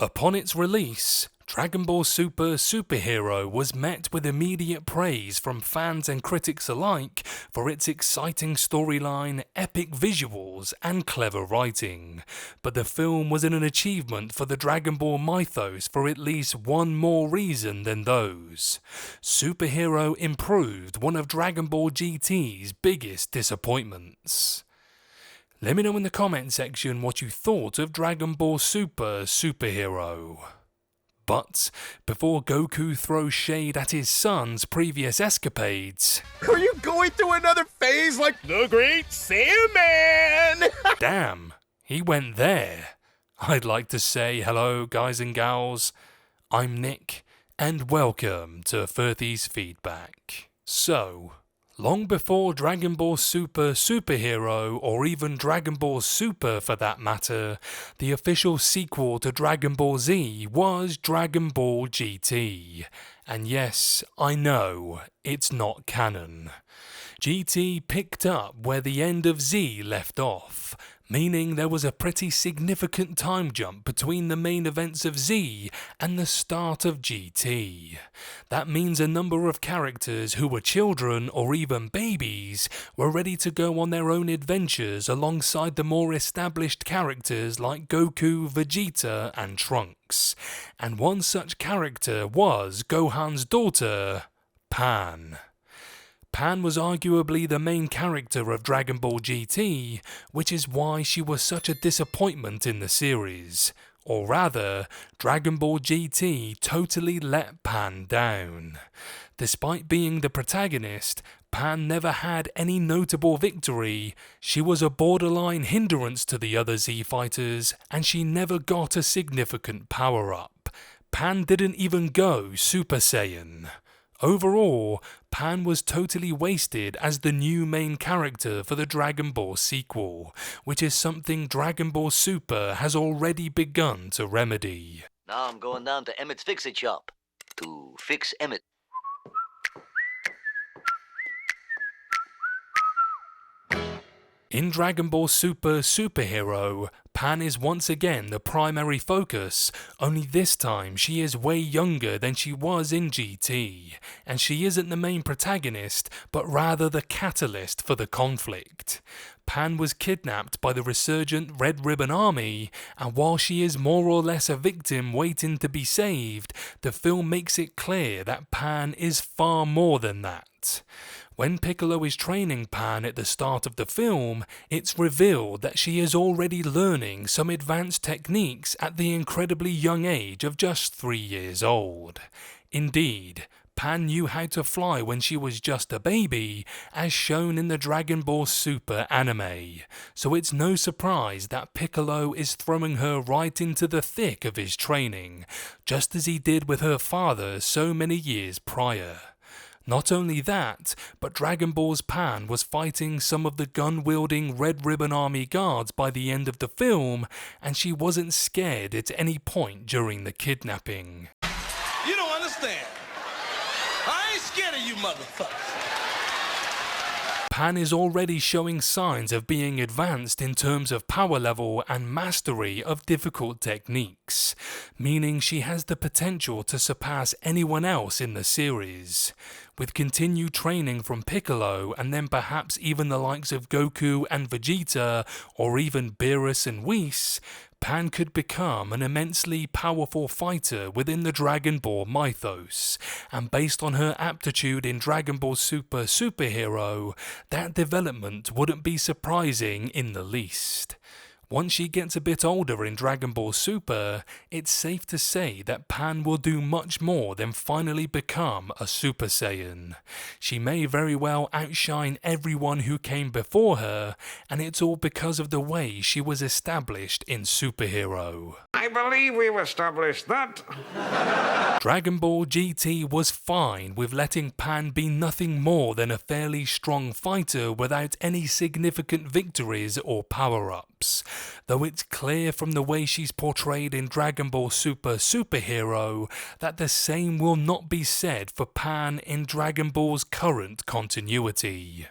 Upon its release, Dragon Ball Super Superhero was met with immediate praise from fans and critics alike for its exciting storyline, epic visuals, and clever writing. But the film was an achievement for the Dragon Ball mythos for at least one more reason than those. Superhero improved one of Dragon Ball GT's biggest disappointments. Let me know in the comment section what you thought of Dragon Ball Super Superhero. But before Goku throws shade at his son's previous escapades... Are you going through another phase like the Great Sandman? Damn, he went there. I'd like to say hello guys and gals, I'm Nick, and welcome to Furthy's Feedback. So, long before Dragon Ball Super Superhero, or even Dragon Ball Super for that matter, the official sequel to Dragon Ball Z was Dragon Ball GT. And yes, I know, it's not canon. GT picked up where the end of Z left off, meaning there was a pretty significant time jump between the main events of Z and the start of GT. That means a number of characters who were children or even babies were ready to go on their own adventures alongside the more established characters like Goku, Vegeta and Trunks. And one such character was Gohan's daughter, Pan. Pan was arguably the main character of Dragon Ball GT, which is why she was such a disappointment in the series. Or rather, Dragon Ball GT totally let Pan down. Despite being the protagonist, Pan never had any notable victory, she was a borderline hindrance to the other Z fighters, and she never got a significant power-up. Pan didn't even go Super Saiyan. Overall, Pan was totally wasted as the new main character for the Dragon Ball sequel, which is something Dragon Ball Super has already begun to remedy. Now I'm going down to Emmett's Fix-It Shop to fix Emmett. In Dragon Ball Super Superhero, Pan is once again the primary focus, only this time she is way younger than she was in GT, and she isn't the main protagonist, but rather the catalyst for the conflict. Pan was kidnapped by the resurgent Red Ribbon Army, and while she is more or less a victim waiting to be saved, the film makes it clear that Pan is far more than that. When Piccolo is training Pan at the start of the film, it's revealed that she is already learning some advanced techniques at the incredibly young age of just 3 years old. Indeed, Pan knew how to fly when she was just a baby, as shown in the Dragon Ball Super anime, so it's no surprise that Piccolo is throwing her right into the thick of his training, just as he did with her father so many years prior. Not only that, but Dragon Ball's Pan was fighting some of the gun-wielding Red Ribbon Army guards by the end of the film, and she wasn't scared at any point during the kidnapping. You don't understand. I ain't scared of you motherfuckers. Pan is already showing signs of being advanced in terms of power level and mastery of difficult techniques, meaning she has the potential to surpass anyone else in the series. With continued training from Piccolo and then perhaps even the likes of Goku and Vegeta, or even Beerus and Whis, Pan could become an immensely powerful fighter within the Dragon Ball mythos, and based on her aptitude in Dragon Ball Super Superhero, that development wouldn't be surprising in the least. Once she gets a bit older in Dragon Ball Super, it's safe to say that Pan will do much more than finally become a Super Saiyan. She may very well outshine everyone who came before her, and it's all because of the way she was established in Superhero. I believe we've established that. Dragon Ball GT was fine with letting Pan be nothing more than a fairly strong fighter without any significant victories or power-ups, though it's clear from the way she's portrayed in Dragon Ball Super Superhero that the same will not be said for Pan in Dragon Ball's current continuity.